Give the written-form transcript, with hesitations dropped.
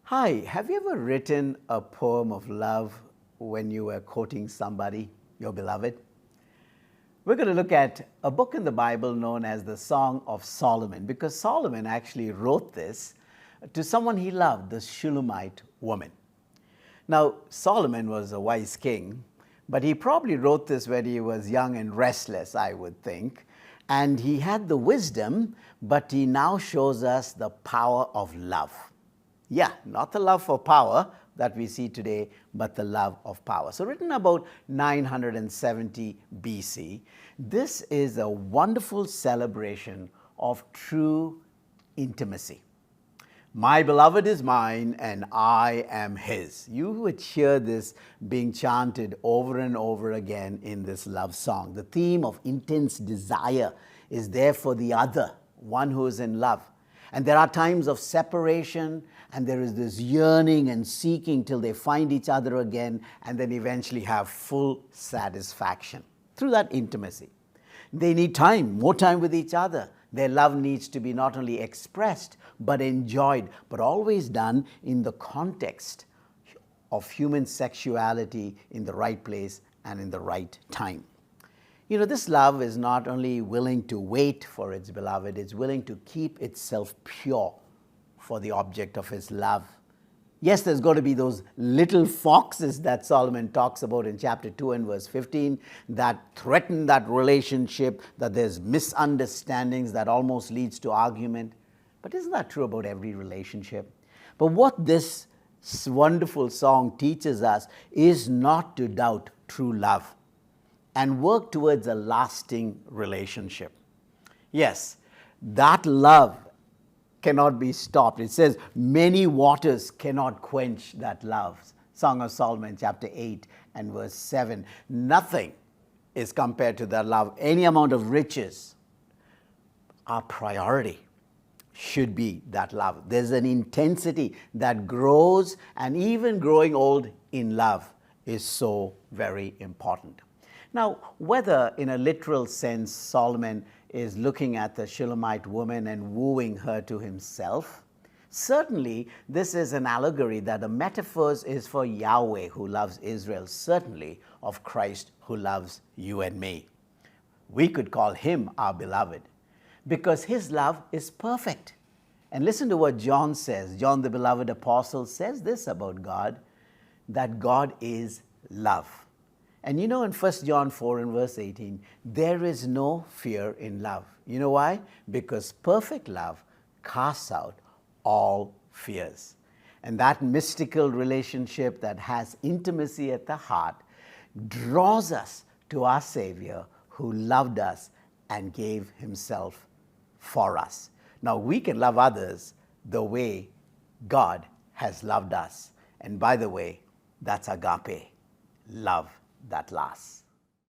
Hi, have you ever written a poem of love when you were courting somebody, your beloved? We're going to look at a book in the Bible known as the Song of Solomon, because Solomon actually wrote this to someone he loved, the Shulamite woman. Now, Solomon was a wise king, but he probably wrote this when he was young and restless, I would think. And he had the wisdom, but he now shows us the power of love. Yeah, not the love for power that we see today, but the love of power. So written about 970 BC, this is a wonderful celebration of true intimacy. My beloved is mine and I am his. You would hear this being chanted over and over again in this love song. The theme of intense desire is there for the other, one who is in love. And there are times of separation, and there is this yearning and seeking till they find each other again, and then eventually have full satisfaction through that intimacy. They need time, more time with each other. Their love needs to be not only expressed, but enjoyed, but always done in the context of human sexuality in the right place and in the right time. You know, this love is not only willing to wait for its beloved, it's willing to keep itself pure for the object of its love. Yes, there's got to be those little foxes that Solomon talks about in chapter 2 and verse 15 that threaten that relationship, that there's misunderstandings that almost leads to argument. But isn't that true about every relationship? But what this wonderful song teaches us is not to doubt true love and work towards a lasting relationship. Yes, that love cannot be stopped. It says, many waters cannot quench that love. Song of Solomon, chapter 8 and verse 7. Nothing is compared to that love. Any amount of riches, our priority should be that love. There's an intensity that grows, and even growing old in love is so very important. Now, whether in a literal sense Solomon is looking at the Shulamite woman and wooing her to himself, certainly this is an allegory that the metaphors is for Yahweh who loves Israel, certainly of Christ who loves you and me. We could call him our beloved because his love is perfect. And listen to what John says. John, the beloved apostle, says this about God, that God is love. And you know, in 1 John 4 and verse 18, there is no fear in love. You know why? Because perfect love casts out all fears. And that mystical relationship that has intimacy at the heart draws us to our Savior who loved us and gave himself for us. Now we can love others the way God has loved us. And by the way, that's agape, love that lasts.